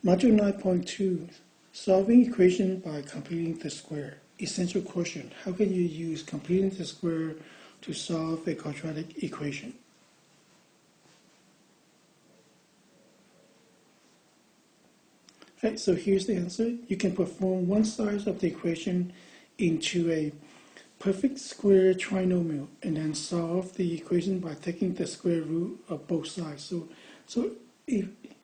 Module 9.2, solving equation by completing the square. Essential question, how can you use completing the square to solve a quadratic equation? Right, so here's the answer. You can perform one side of the equation into a perfect square trinomial and then solve the equation by taking the square root of both sides. So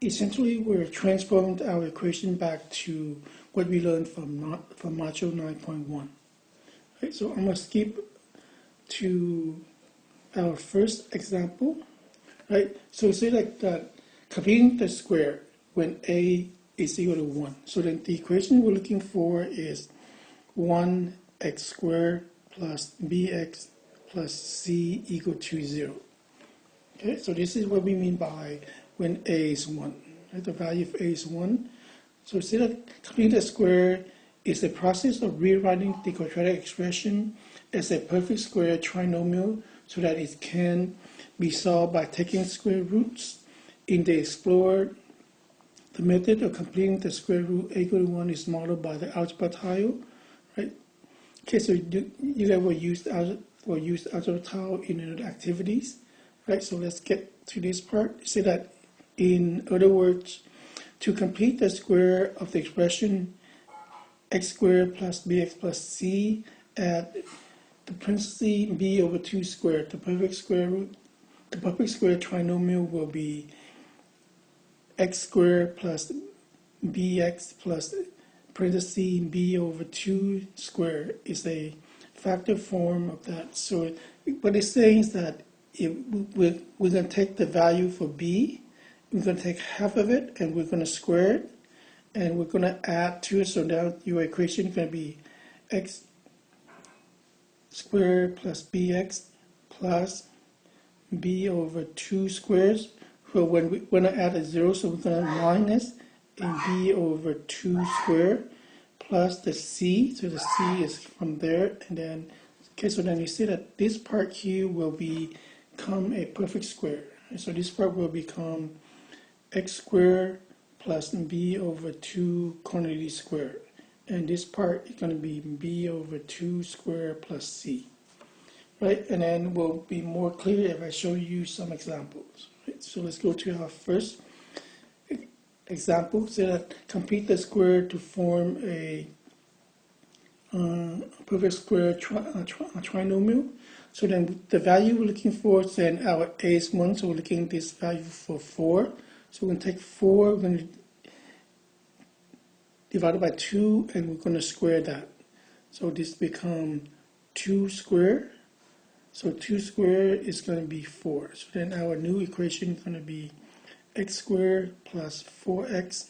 essentially we're transformed our equation back to what we learned from module 9.1. Right, so I'm going to skip to our first example. Right, so say like that completing the square when a is equal to 1. So then the equation we're looking for is 1x squared plus bx plus c equal to 0. Okay, so this is what we mean by when a is 1. Right? The value of a is 1. So say that completing the square is the process of rewriting the quadratic expression as a perfect square trinomial so that it can be solved by taking square roots. In the Explorer, the method of completing the square root a equal to 1 is modeled by the algebra tile, right? Okay, so you guys will use algebra tile in the activities, right? So let's get to this part. Say that, in other words, to complete the square of the expression x squared plus bx plus c at the parenthesis b over 2 squared, the perfect square trinomial will be x squared plus bx plus parenthesis b over 2 squared is a factor form of that. So what it's saying is that if we're going to take the value for b, we're going to take half of it and we're going to square it and we're going to add to it. So now your equation is going to be x squared plus bx plus b over 2 squares. So when we're going to add a 0, so we're going to minus a b over 2 squared plus the c. So the c is from there. And then, okay, so then you see that this part here will become a perfect square. And so this part will become x squared plus b over 2 quantity squared. And this part is going to be b over 2 squared plus c. Right? And then will be more clear if I show you some examples. Right? So let's go to our first example. So that complete the square to form a perfect square trinomial. So then the value we're looking for is then our a is 1, so we're looking at this value for 4. So we're going to take 4, we're going to divide it by 2, and we're going to square that. So this becomes 2 squared. So 2 squared is going to be 4. So then our new equation is going to be x squared plus 4x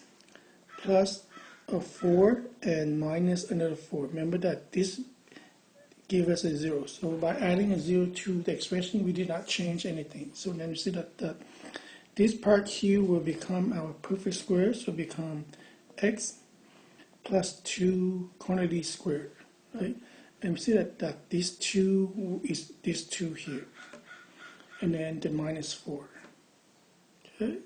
plus a 4 and minus another 4. Remember that this gave us a 0. So by adding a 0 to the expression, we did not change anything. So then you see that this part here will become our perfect square. So become x plus 2 quantity squared, right? And we see that this 2 is this 2 here. And then the minus 4. Okay.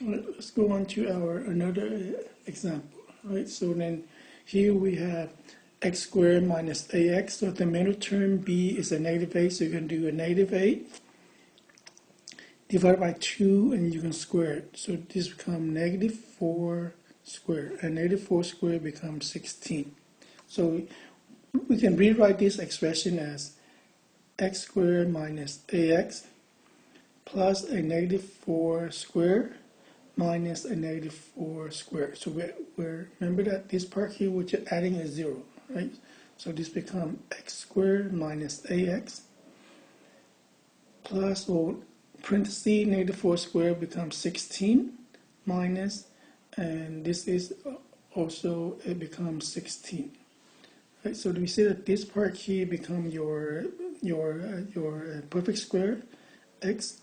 All right, let's go on to our another example. Right? So then here we have x squared minus ax. So the middle term b is a negative 8. So you can do a negative 8 divided by 2 and you can square it. So this becomes negative 4 squared. And negative 4 squared becomes 16. So we can rewrite this expression as x squared minus ax plus a negative 4 squared minus a negative 4 squared. So we're remember that this part here we're just adding a 0, right? So this becomes x squared minus ax plus, or parenthesis, negative 4 squared becomes 16 minus, and this is also, it becomes 16. Right, so we see that this part here becomes your perfect square x.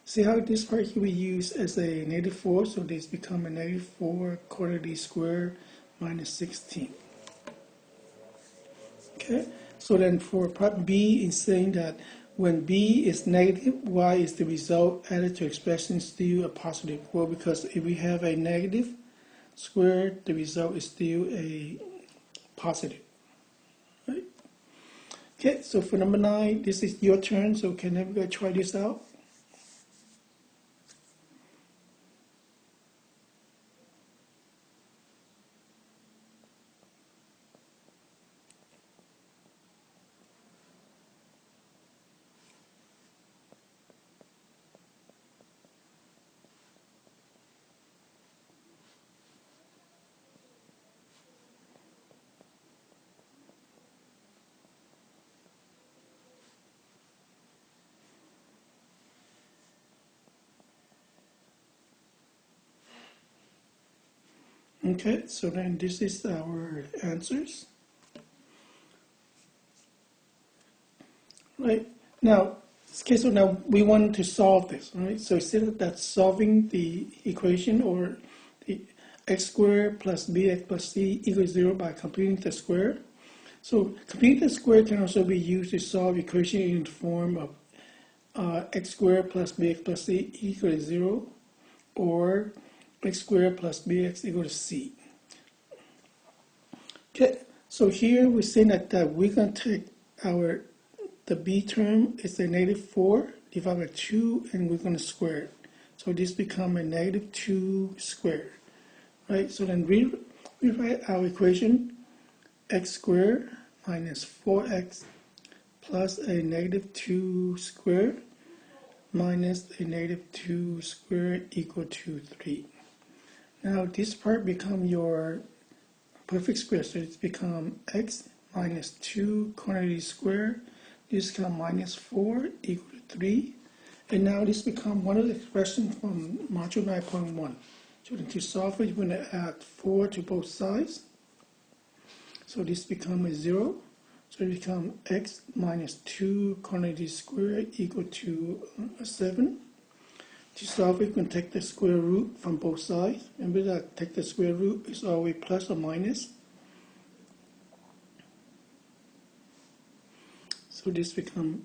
See how this part here we use as a negative 4, so this becomes a negative 4 quantity squared minus 16. Okay, so then for part B is saying that when b is negative, y is the result added to expression still a positive? Well, because if we have a negative square, the result is still a positive. Right? Okay, so for number 9, this is your turn, so can everybody try this out? Okay, so then this is our answers. Right, now, okay, so now we want to solve this, right? So instead of that solving the equation or the x squared plus bx plus c equals 0 by completing the square. So completing the square can also be used to solve equation in the form of x squared plus bx plus c equals 0 or x squared plus bx equals to c. Okay, so here we're saying that we're going to take the b term is a negative 4 divided by 2, and we're going to square it. So this becomes a negative 2 squared. Right, so then we write our equation x squared minus 4x plus a negative 2 squared minus a negative 2 squared equal to 3. Now this part becomes your perfect square, so it's become x minus 2 quantity squared. This becomes minus 4 equal to 3. And now this becomes one of the expressions from module 9.1. So to solve it, you're going to add 4 to both sides. So this becomes a 0. So it becomes x minus 2 quantity squared equal to 7. To solve it, you can take the square root from both sides. Remember that take the square root is always plus or minus. So this becomes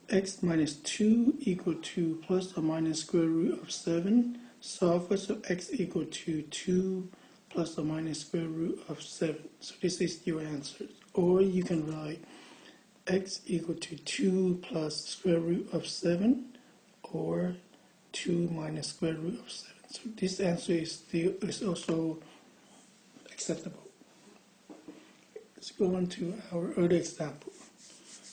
x minus 2 equal to plus or minus square root of 7. Solve for so x equal to 2 plus or minus square root of 7. So this is your answer. Or you can write x equal to 2 plus square root of 7 or 2 minus square root of 7. So this answer is also acceptable. Let's go on to our other example.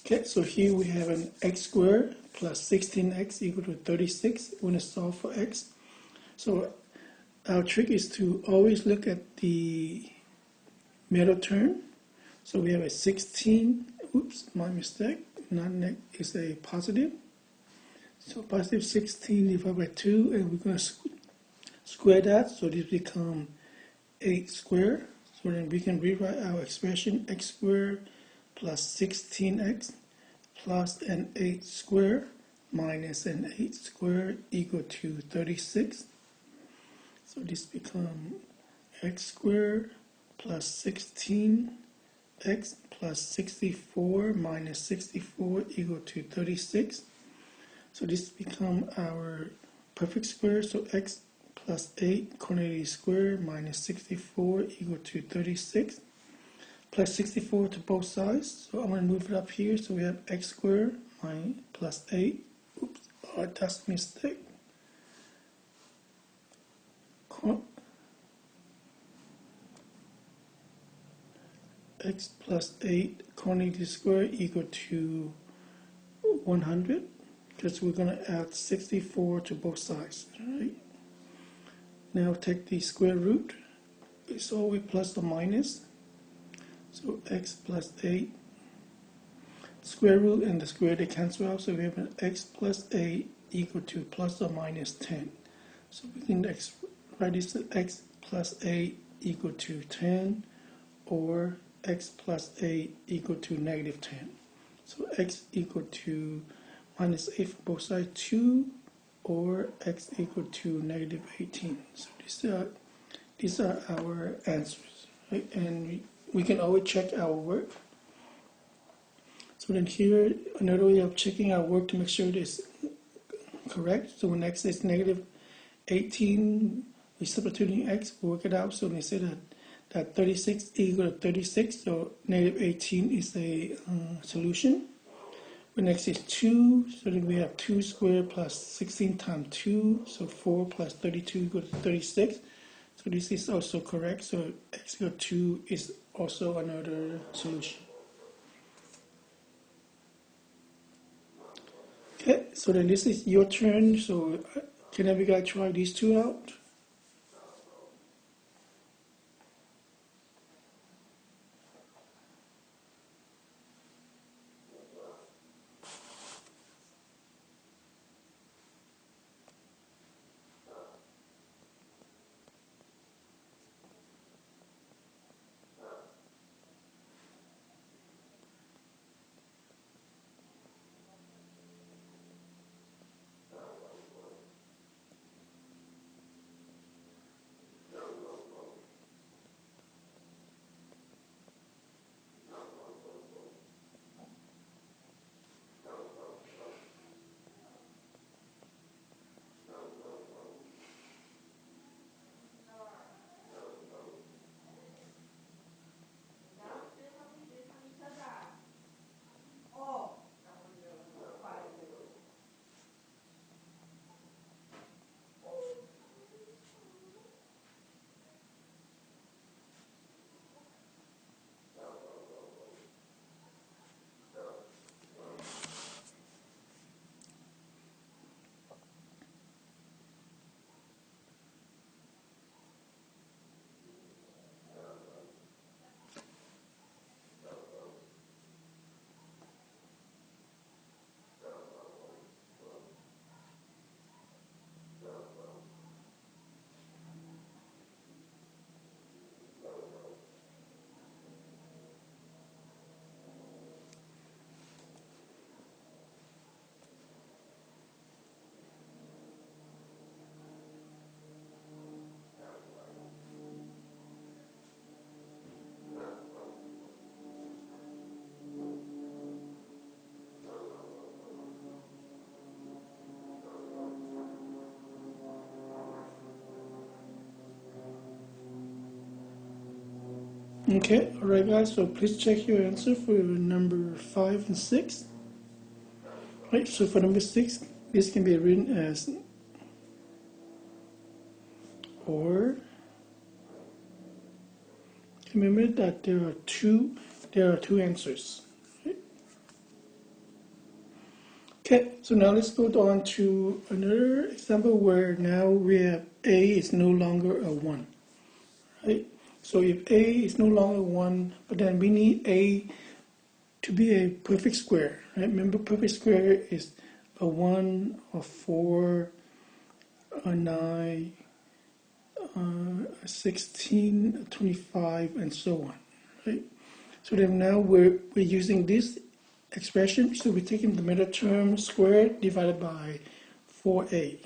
Okay, so here we have an x squared plus 16x equal to 36. We're going to solve for x. So our trick is to always look at the middle term. So we have a 16, oops, my mistake, is a positive. So positive 16 divided by 2, and we're going to square that. So this becomes 8 squared. So then we can rewrite our expression x squared plus 16x plus an 8 squared minus an 8 squared equal to 36. So this becomes x squared plus 16x plus 64 minus 64 equal to 36. So this becomes our perfect square. So x plus 8 quantity squared minus 64 equal to 36. Plus 64 to both sides. So I'm going to move it up here. So we have x squared plus 8. Oops, oh, that's a mistake. X plus 8 quantity squared equal to 100. Because we're going to add 64 to both sides. Right? Now take the square root. It's always plus or minus. So x plus 8, square root and the square they cancel out, so we have an x plus 8 equal to plus or minus 10. So we can write this as x plus 8 equal to 10 or x plus 8 equal to negative 10. So x equal to minus 8 for both sides, 2, or x equal to negative 18. So these are our answers, right? And we can always check our work. So then here, another way of checking our work to make sure it is correct. So when x is negative 18, we substituting x, work it out. So they say that 36 equal to 36, so negative 18 is the solution. When x is 2, so then we have 2 squared plus 16 times 2, so 4 plus 32 equals to 36. So this is also correct, so x equal to 2 is also another solution. Okay, so then this is your turn, so can every guy try these two out? Okay, alright guys, so please check your answer for number 5 and 6. Right, so for number 6, this can be written as or. Remember that there are two answers. Okay, so now let's go on to another example where now we have a is no longer a 1. Right? So if a is no longer 1, but then we need a to be a perfect square. Right? Remember, perfect square is a 1, a 4, a 9, 16, 25, and so on. Right? So then now we're using this expression, so we're taking the middle term squared divided by 4a.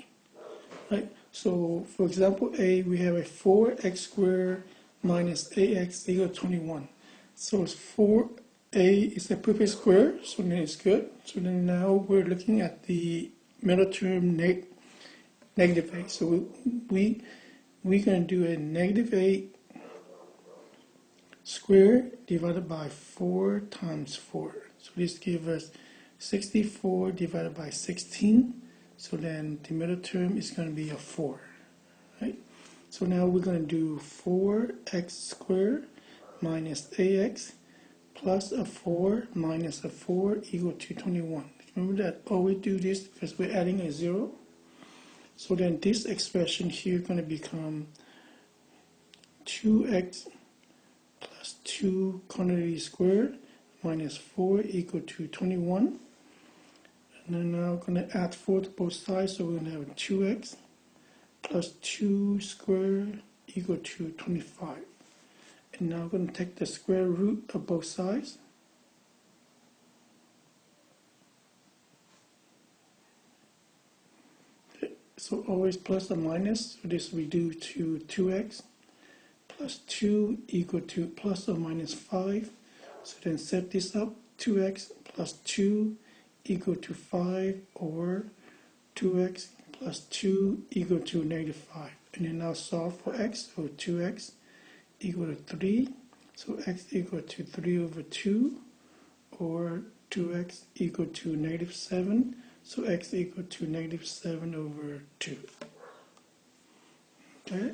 Right? So for example, a, we have a 4x squared minus ax equal to 21. So 4a is a perfect square, so then it's good. So then now we're looking at the middle term negative a. So we're going to do a negative a squared divided by 4 times 4. So this gives us 64 divided by 16. So then the middle term is going to be a 4. Right? So now we're going to do 4x squared minus ax plus a 4 minus a 4 equal to 21. Remember that always do this because we're adding a 0. So then this expression here is going to become 2x plus 2 quantity squared minus 4 equal to 21. And then now I'm going to add 4 to both sides, so we're going to have 2x plus 2 squared equal to 25. And now I'm going to take the square root of both sides. So always plus or minus, so this we do to 2x plus 2 equal to plus or minus 5. So then set this up, 2x plus 2 equal to 5, or 2x plus 2 equal to negative 5. And then now solve for x, so 2x equal to 3. So x equal to 3 over 2, or 2x equal to negative 7. So x equal to negative 7 over 2. Okay.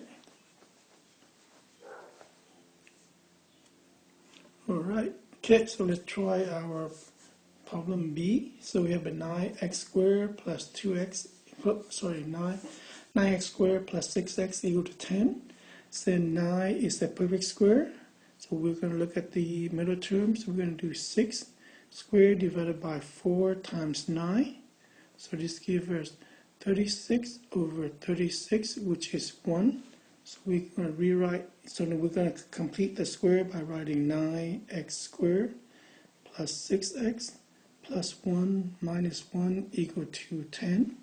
Alright. Okay, so let's try our problem B. So we have a 9x squared plus 9x squared plus 6x equal to 10. So 9 is a perfect square. So we're going to look at the middle term. So we're going to do 6 squared divided by 4 times 9. So this gives us 36 over 36, which is 1. So we're going to rewrite, so then we're going to complete the square by writing 9x squared plus 6x plus 1 minus 1 equal to 10.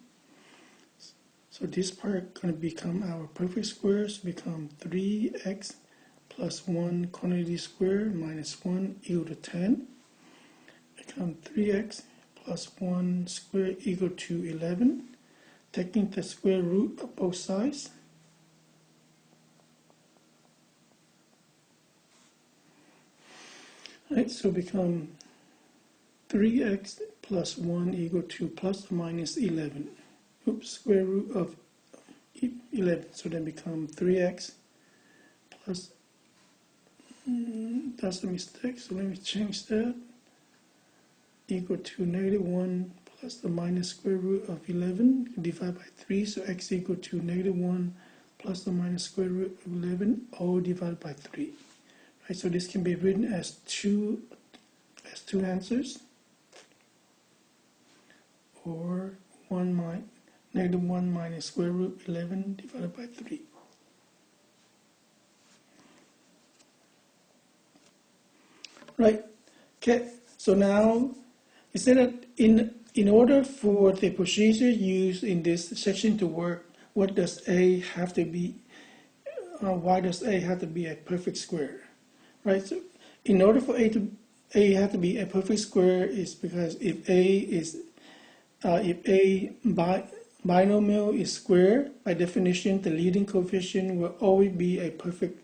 So this part going to become our perfect square, so become 3x plus 1 quantity square minus 1 equal to 10. Become 3x plus 1 square equal to 11. Taking the square root of both sides. Right, so become 3x plus 1 equal to plus or minus 11. Oops, square root of 11. So then become 3x plus, that's a mistake, so let me change that. Equal to negative 1 plus the minus square root of 11 divided by 3. So x equal to negative 1 plus the minus square root of 11, all divided by 3. Right, so this can be written as two answers, or negative 1 minus square root 11 divided by 3. Right, okay, so now it said that in order for the procedure used in this section to work, what does A have to be, why does A have to be a perfect square? Right, so in order for A have to be a perfect square is because if A binomial is square, by definition the leading coefficient will always be a perfect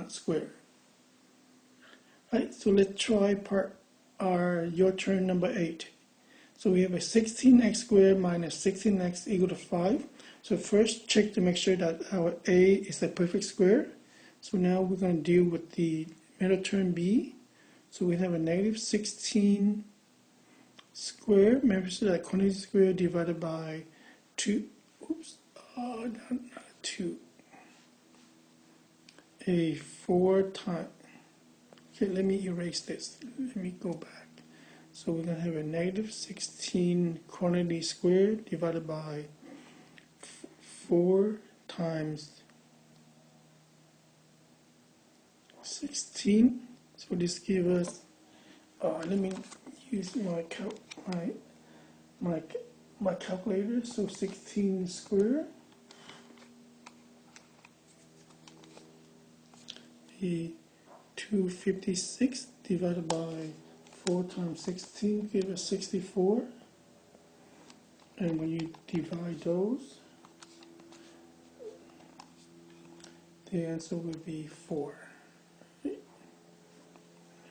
square. Right, so let's try your turn number 8. So we have a 16x squared minus 16x equal to 5. So first check to make sure that our A is a perfect square. So now we're going to deal with the middle term B. So we have a negative 16 squared, remember so that quantity squared divided by 2, not 2, a 4 times, okay, let me erase this, let me go back. So we're going to have a negative 16 quantity squared divided by 4 times 16. So this gives us, let me use my calculator. So 16 squared, the 256 divided by 4 times 16 gives us 64. And when you divide those, the answer will be 4.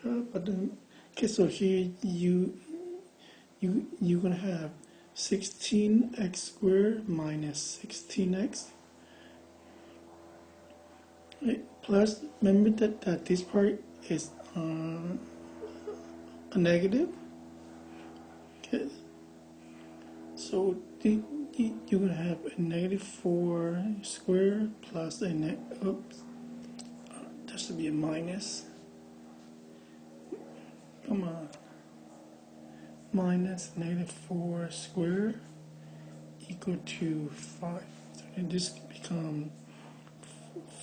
But then, okay, so here you're gonna have 16x squared minus 16x, right? Plus, remember that this part is a negative. Okay, so you're gonna have a negative 4 squared plus a that should be a minus. Come on. Minus negative 4 squared equal to 5. So then this becomes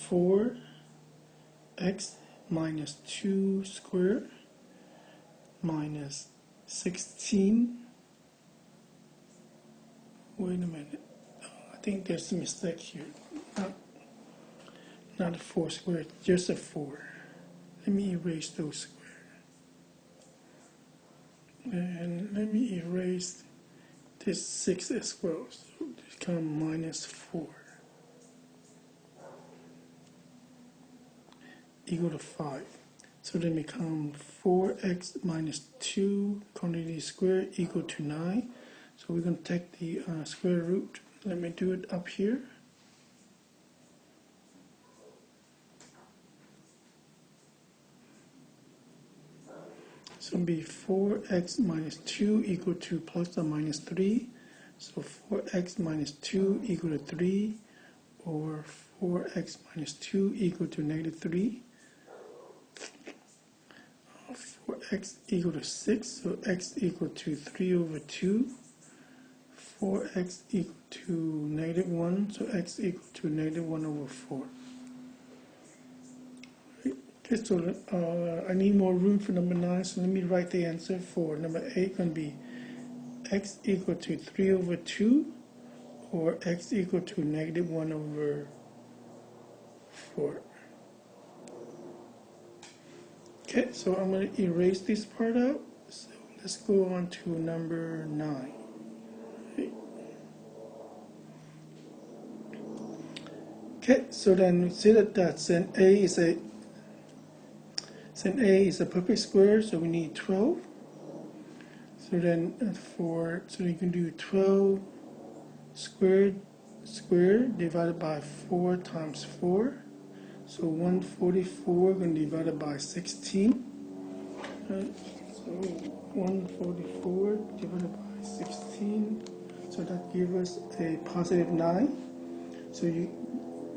4x minus 2 squared minus 16. Wait a minute. I think there's a mistake here. Not a 4 squared, just a 4. Let me erase those squares. And let me erase this 6 as well. So it becomes minus 4 equal to 5. So then become 4x minus 2 quantity squared equal to 9. So we're going to take the square root. Let me do it up here. So it'll be 4x minus 2 equal to plus or minus 3. So 4x minus 2 equal to 3, or 4x minus 2 equal to negative 3. 4x equal to 6, so x equal to 3 over 2. 4x equal to negative 1, so x equal to negative 1 over 4. Okay, so I need more room for number 9, so let me write the answer for number 8. Going to be x equal to 3 over 2, or x equal to negative 1 over 4. Okay, so I'm going to erase this part out. So let's go on to number 9. Okay, so then we see that since A is a perfect square, so we need 12. So then so you can do 12 squared divided by 4 times 4. So 144 going to divide it by 16. Right? So 144 divided by 16. So that gives us a positive 9. So you're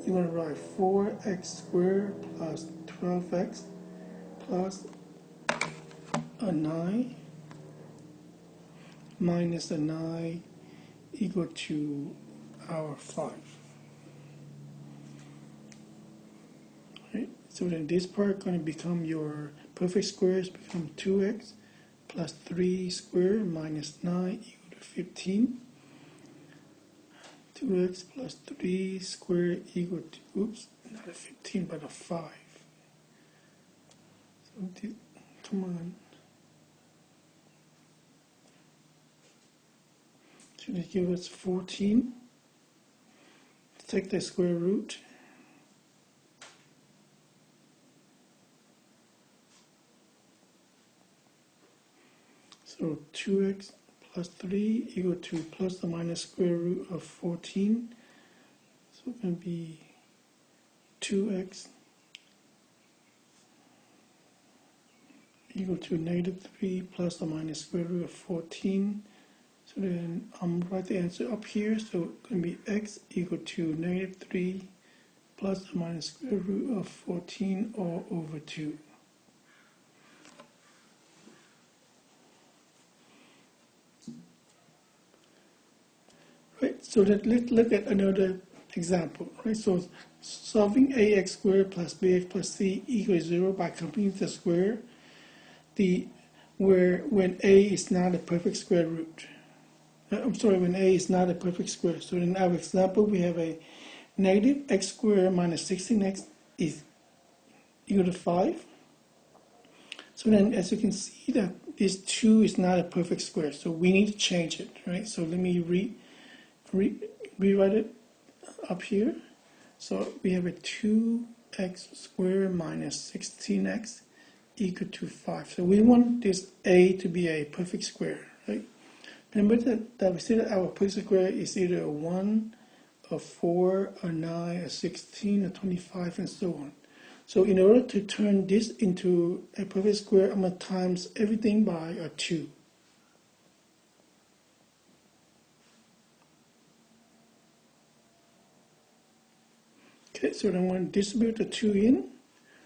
going to write 4x squared plus 12x plus a 9 minus a 9 equal to our 5. Right? So then this part going to become your perfect squares, become 2x plus 3 squared minus 9 equal to 15. 2x plus 3 squared equal to, oops, not a 15 but a 5. So come on. So they give us 14. Take the square root. So 2x plus 3 equal to plus or minus square root of 14. So it's going to be 2x equal to negative 3 plus or minus square root of 14. So then I'm going to write the answer up here. So it's going to be x equal to negative 3 plus or minus square root of 14 all over 2. Right, so let's look at another example. Right, so solving ax squared plus bx plus c equals 0 by completing the square, when a is not a perfect square root. When a is not a perfect square. So in our example, we have a negative x squared minus 16x is equal to 5. So then, as you can see, that this 2 is not a perfect square. So we need to change it, right? So let me rewrite it up here. So we have a 2x squared minus 16x equal to 5. So we want this a to be a perfect square, right? Remember that we said that our perfect square is either a 1, a 4, a 9, a 16, a 25, and so on. So in order to turn this into a perfect square, I'm going to times everything by a 2. Okay, so then I'm going to distribute the 2 in.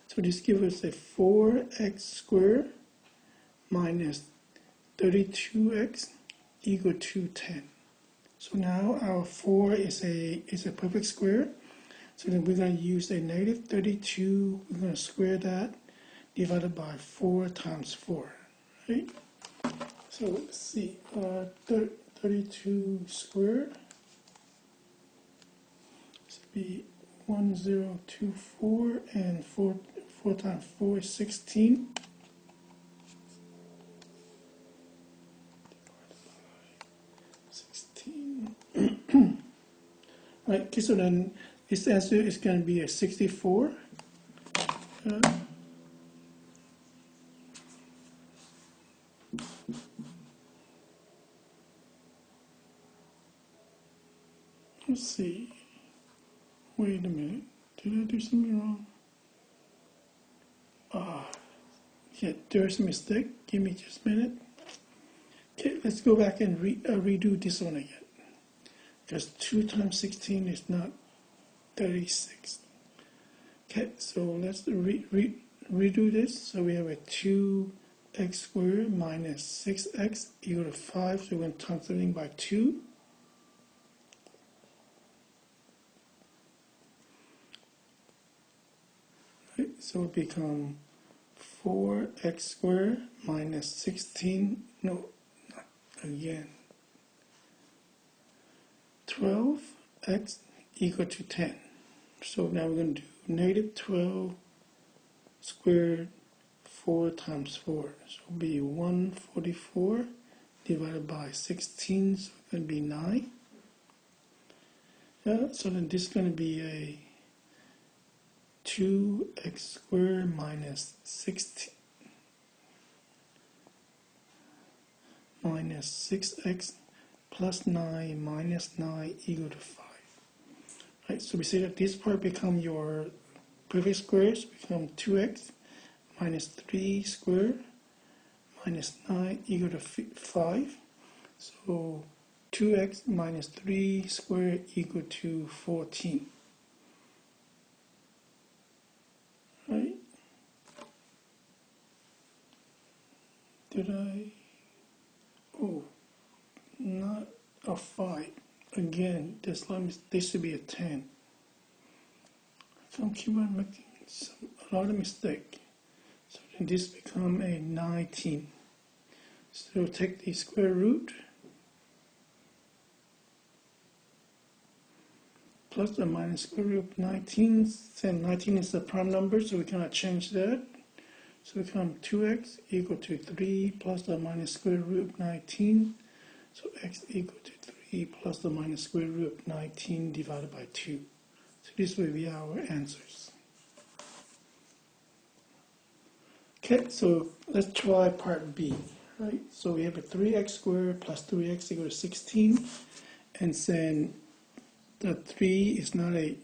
So this gives us a 4x squared minus 32x equal to 10. So now our 4 is a perfect square. So then we're going to use a negative 32. We're going to square that divided by 4 times 4. Right? So let's see. 32 squared. This will be 1024, and 4 times 4 is 16. Right, okay, so then this answer is going to be a 64. Let's see. Wait a minute. Did I do something wrong? Yeah, there's a mistake. Give me just a minute. Okay, let's go back and redo this one again. Because 2 times 16 is not 36. Okay, so let's redo this. So we have a 2x squared minus 6x equal to 5. So we're going to times everything by 2. Right, so it becomes 4x squared minus 16, no, not again, 12x equal to 10. So now we're going to do negative 12 squared 4 times 4. So it'll be 144 divided by 16, so it's going to be 9. Yeah, so then this is going to be a 2x squared minus 16 minus 6x plus 9 minus 9 equal to 5. Right, so we see that this part become your perfect squares, become 2x minus 3 squared minus 9 equal to 5. So 2x minus 3 squared equal to 14. Right? Did I? Oh, not a 5. Again, this should be a 10. So I keep on making a lot of mistake. So then this become a 19. So take the square root plus or minus square root of 19. And 19 is the prime number, so we cannot change that. So it becomes 2x equal to 3 plus or minus square root of 19. So x equal to 3 plus or minus square root of 19 divided by 2. So this will be our answers. Okay, so let's try part B. Right, so we have a 3x squared plus 3x equal to 16, and then the 3 is not a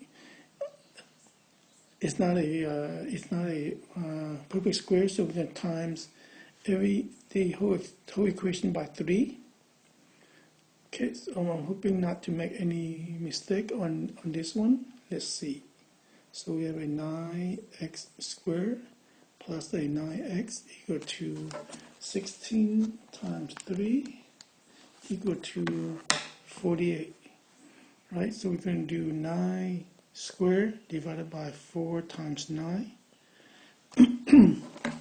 perfect square, so we're going to times the whole equation by 3. Okay, so I'm hoping not to make any mistake on this one. Let's see. So we have a 9x squared plus a 9x equal to 16 times 3 equal to 48. Right, so we're going to do 9 squared divided by 4 times 9.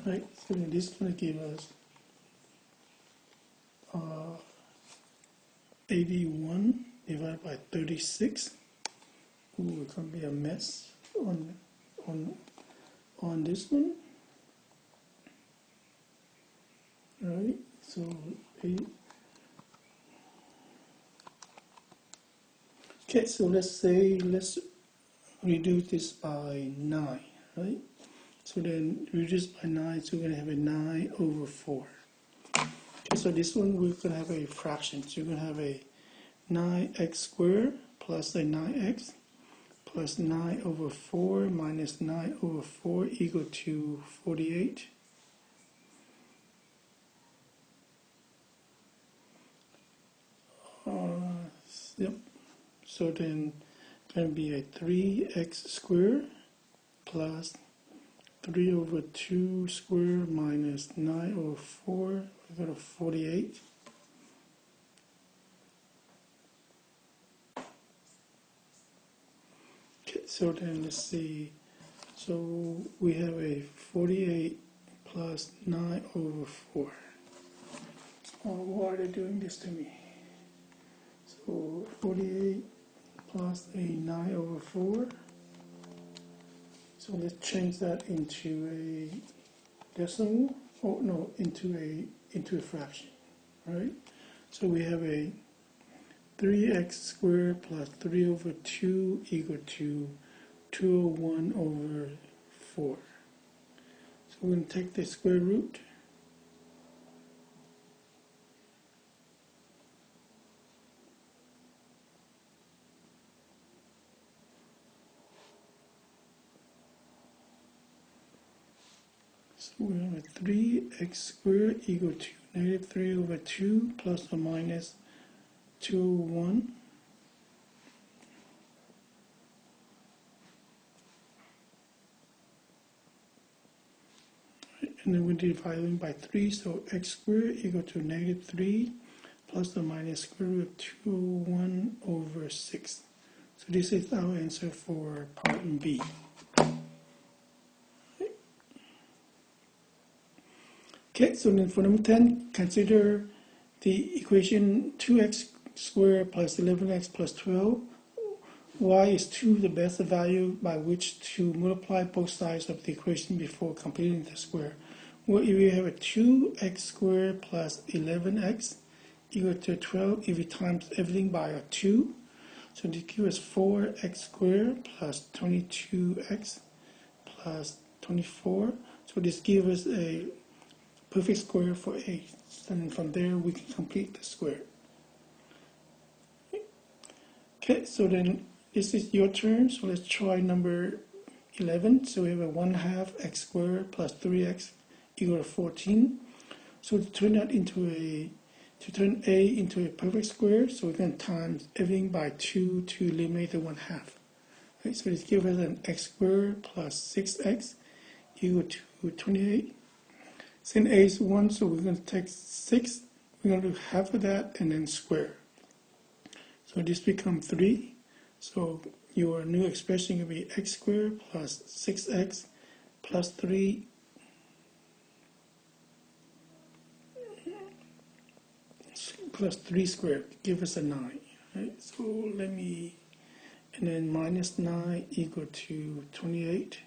Right, so this is going to give us 81 divided by 36. Ooh, it's going to be a mess on this one. Right, so 8. Okay, so let's reduce this by 9, right? So then reduce by 9, so we're going to have a 9 over 4. Okay, so this one we're going to have a fraction. So you're going to have a 9x squared plus a 9x plus 9 over 4 minus 9 over 4 equal to 48. Yep. So then it's going to be a 3x squared plus 3 over 2 squared minus 9 over 4, we got a 48. Okay, so then let's see. So we have a 48 plus 9 over 4. Oh, why are they doing this to me? So 48 plus a 9 over 4. So let's change that into a decimal. Oh no, into a fraction, right? So we have a 3x squared plus 3 over 2 equal to 201 over 4. So we're going to take the square root. So we have 3x squared equal to negative 3 over 2 plus or minus 201. And then we're dividing by 3, so x squared equal to negative 3 plus or minus square root of 201 over 6. So this is our answer for part B. Okay, so then for number 10, consider the equation 2x squared plus 11x plus 12. Y is 2 the best value by which to multiply both sides of the equation before completing the square. Well, if you have a 2x squared plus 11x equal to 12, if you times everything by a 2, so this gives us 4x squared plus 22x plus 24. So this gives us a perfect square for a. And from there we can complete the square. Okay, so then this is your turn. So let's try number 11. So we have a 1/2 x squared plus 3x equal to 14. So to turn that into turn a into a perfect square, so we're going to times everything by 2 to eliminate the 1/2. Right, so this gives us an x squared plus 6x equal to 28. Since a is 1, so we're going to take 6, we're going to do half of that and then square. So this becomes 3. So your new expression will be x squared plus 6x plus 3 plus 3 squared, give us a 9. Right? So let me, and then minus 9 equal to 28.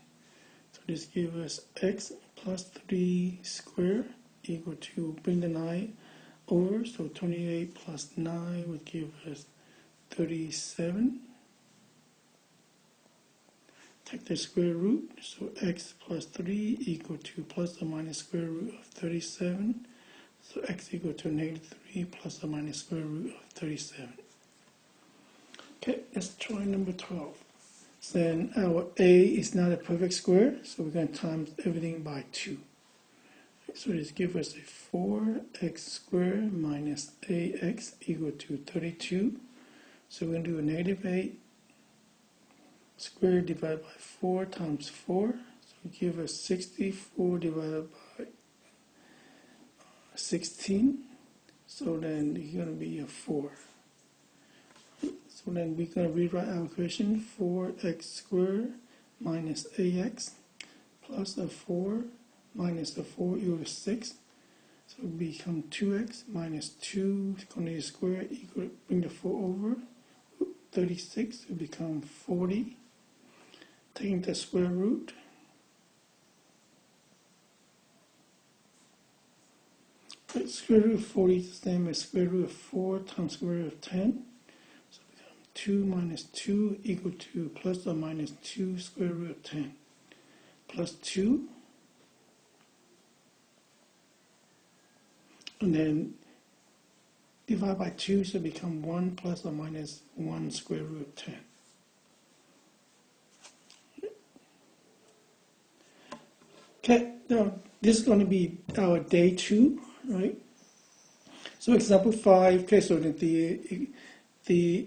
So this gives us x plus 3 squared equal to, bring the 9 over, so 28 plus 9 would give us 37. Take the square root, so x plus 3 equal to plus or minus square root of 37. So x equal to negative 3 plus or minus square root of 37. Okay, let's try number 12. So then our a is not a perfect square, so we're going to times everything by 2. So this gives us a 4x squared minus ax equal to 32. So we're going to do a negative 8 squared divided by 4 times 4. So it gives us 64 divided by 16. So then it's going to be a 4. So then we're going to rewrite our equation 4x squared minus ax plus a 4 minus a 4 equals 6. So it becomes 2x minus 2 going to be squared equal, bring the 4 over, 36, it becomes 40. Taking the square root, square root of 40 is the same as square root of 4 times square root of 10. So it becomes 2 minus 2 equal to plus or minus 2 square root of 10 plus 2. And then divide by 2, so it becomes 1 plus or minus 1 square root of 10. Okay, now this is going to be our day 2, right? So example 5, okay, so the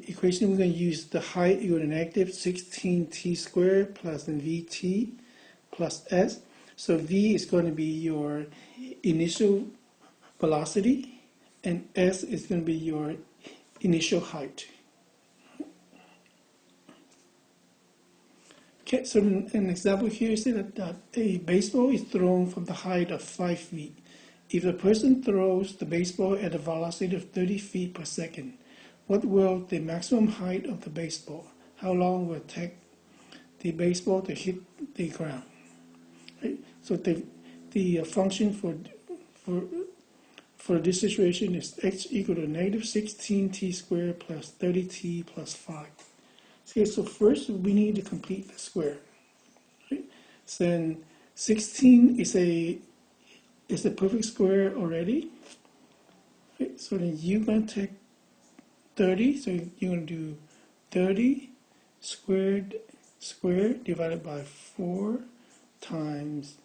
equation we're going to use the height equal to negative 16t squared plus vt plus s. So v is going to be your initial velocity, and s is going to be your initial height. Okay, so an example here is that a baseball is thrown from the height of 5 feet. If the person throws the baseball at a velocity of 30 feet per second, what will the maximum height of the baseball? How long will it take the baseball to hit the ground? Right? So the function for for this situation is x equal to negative 16t squared plus 30t plus 5. Okay, so first we need to complete the square. Right? So then 16 is a perfect square already. Right? So then you're going to take 30, so you're going to do 30 squared divided by 4 times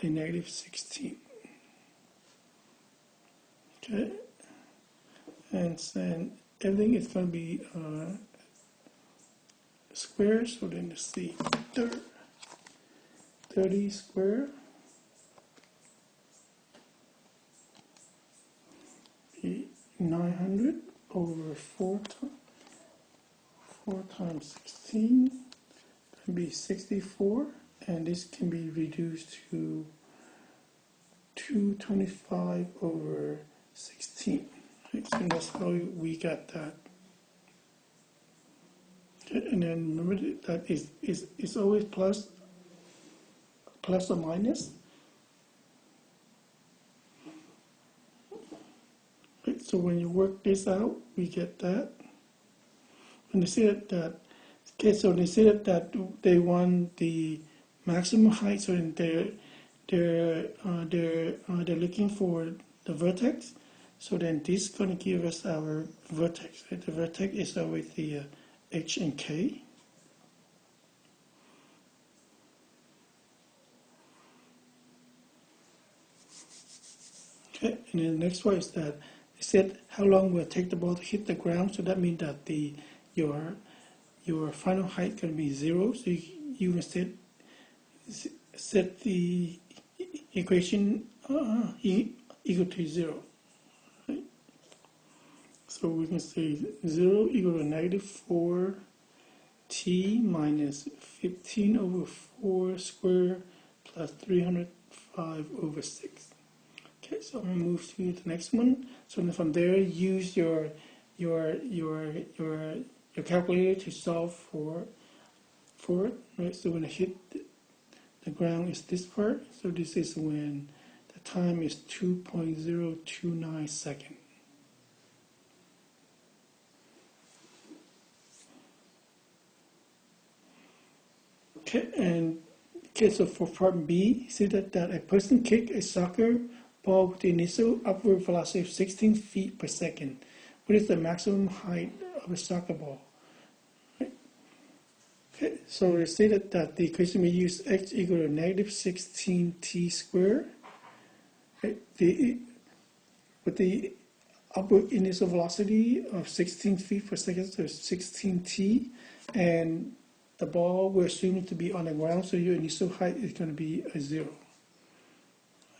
a negative 16. Okay, and then everything is going to be square, so then let's see, 30 squared be 900 over 4 times 16 can be 64, and this can be reduced to 225 over 16. Right? So that's how we got that. Okay, and then remember that is always plus or minus. Right? So when you work this out, we get that. When they say that okay, so they say that they want the maximum height, so they're looking for the vertex. So then this is going to give us our vertex. Right? The vertex is always the h and k. Okay, and then the next one is that they said how long will it take the ball to hit the ground. So that means that your final height can be 0. So you can set the equation equal to 0. Right? So we can say 0 equal to negative 4t minus 15 over 4 squared plus 305 over 6. Okay, so I'm going to move to the next one. So from there, use your calculator to solve for it. Right? So when I hit the ground is this part. So this is when the time is 2.029 seconds. Okay, and okay, so for part B, see that a person kicked a soccer ball with the initial upward velocity of 16 feet per second. What is the maximum height of a soccer ball? Right. Okay, so they say that the equation we use x equal to negative 16t squared. Right. With the upward initial velocity of 16 feet per second, so 16t, and the ball we're assuming to be on the ground, so your initial height is going to be a 0.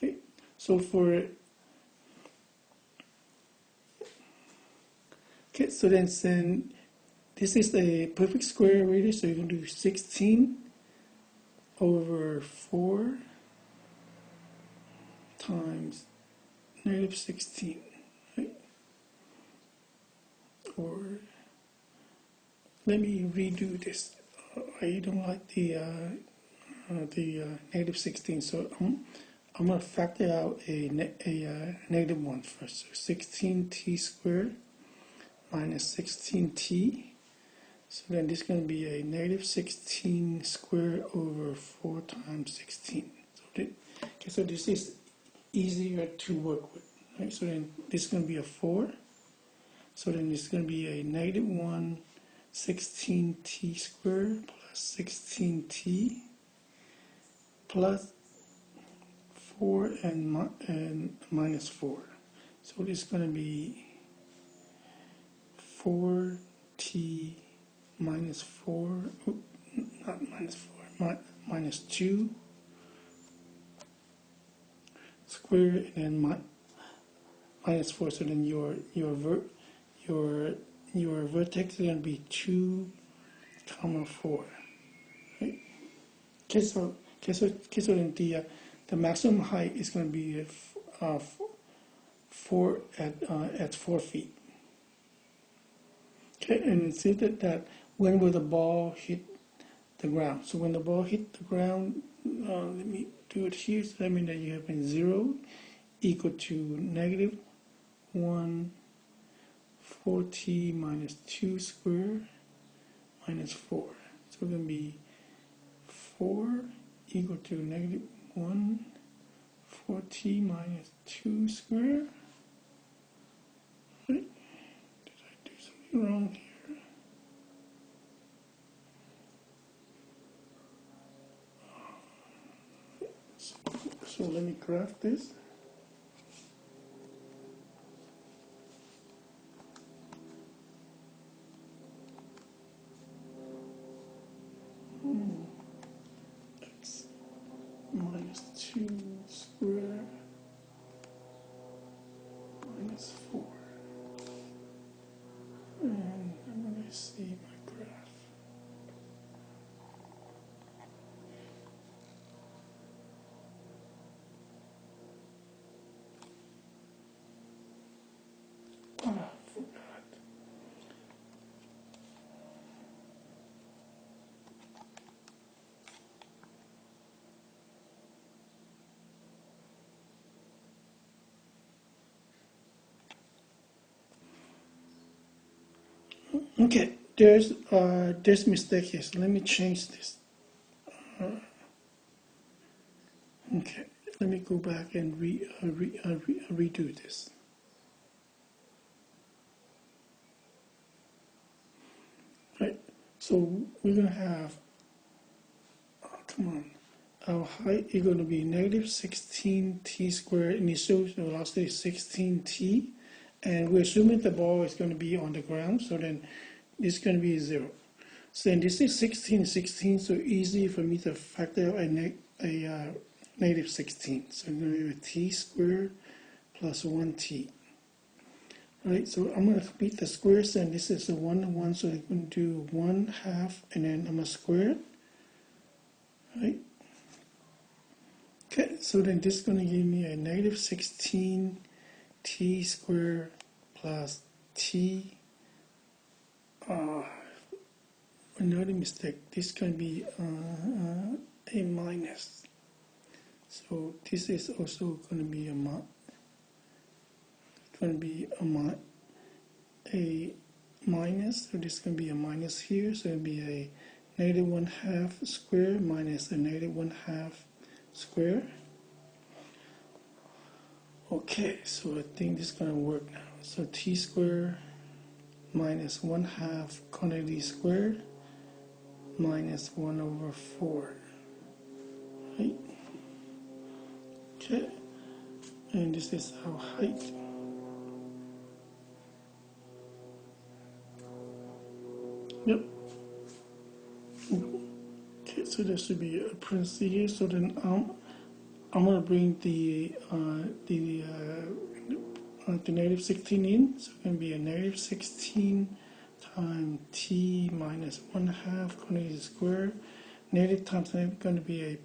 Right? So okay, so then this is a perfect square radius, so you're going to do 16 over 4 times negative 16, right? Or let me redo this. I don't like the negative 16, so I'm going to factor out a negative 1 first. So 16t squared minus 16t. So then this is going to be a negative 16 squared over 4 times 16. So this is easier to work with. Right? So then this is going to be a 4. So then it's going to be a negative 1 16t squared plus 16t plus 4 and minus 4. So it's going to be 4t minus 4, not minus 4, minus 2 squared and then minus 4. So then your vertex is going to be 2, 4. Right? Okay, so then the maximum height is going to be 4 at 4 feet. Okay, and see that when will the ball hit the ground? So when the ball hit the ground, let me do it here. So that means that you have been 0 equal to negative 1, 4t minus 2 squared minus 4. So it's going to be 4 equal to negative 1, 4t minus 2 squared. Right? Did I do something wrong here? So let me graph this. X minus 2 squared minus 4. And I'm going to see my graph. Ah, I forgot. Okay, there's mistake here. So let me change this. Okay, let me go back and redo this. Right. So we're gonna have. Come on. Our height is going to be negative 16t squared. Initial velocity is 16t. And we're assuming the ball is going to be on the ground. So then this is going to be 0. So then this is 16, so easy for me to factor out a negative 16. So I'm going to have t squared plus 1t. Right, so I'm going to complete the squares, and this is a 1, 1, so I'm going to do 1 half, and then I'm going to square it. Right? Okay, so then this is going to give me a negative 16 t squared plus t. Another mistake. This can be a minus. So this is also going to be a minus. So this is going to be a minus here. So it'll be a negative 1 half square minus a negative 1 half square. Okay, so I think this is going to work now. So t squared minus 1 half quantity squared minus 1 over 4. Right? Okay, and this is our height. Yep. Okay, so there should be a parenthesis here. So then I'm going to bring the negative 16 in. So it's going to be a negative 16 times t minus 1 half quantity squared. Negative times negative is going to be a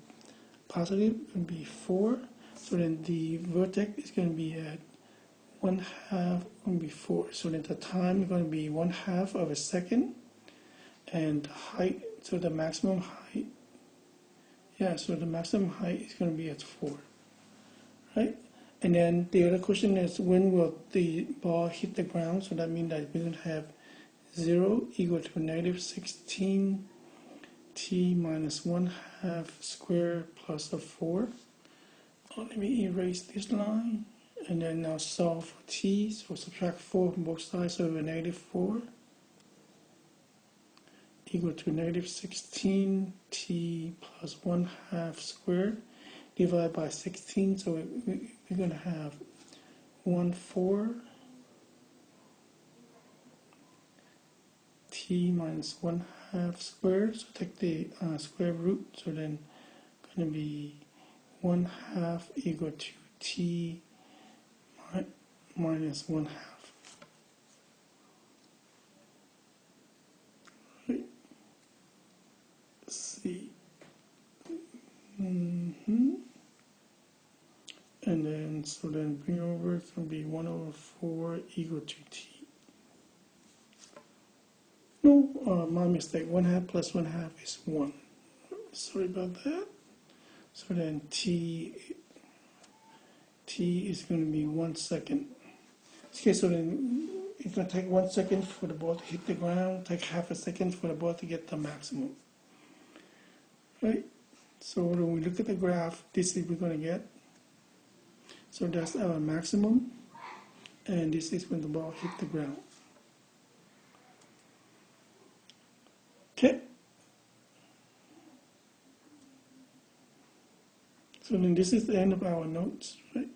positive, going to be 4. So then the vertex is going to be at 1 half, going to be 4. So then the time is going to be 1 half of a second. And the height, so the maximum height, so the maximum height is going to be at 4. Right? And then the other question is, when will the ball hit the ground? So that means that we're going to have 0 equal to negative 16 t minus 1 half squared plus a 4. Let me erase this line. And then now solve for t. So subtract 4 from both sides, so we have a negative 4 equal to negative 16 t plus 1 half squared divided by 16. So we're going to have 1/4 t minus 1 half squared. So take the square root. So then going to be 1 half equal to t minus 1 half. Right. See. And then, so then bring over, it's going to be 1 over 4 equal to t. No, my mistake. 1 half plus 1 half is 1. Sorry about that. So then t is going to be 1 second. Okay, so then it's going to take 1 second for the ball to hit the ground, take half a second for the ball to get the maximum. Right? So when we look at the graph, this is what we're going to get. So that's our maximum, and this is when the ball hit the ground. Okay. So then this is the end of our notes, right?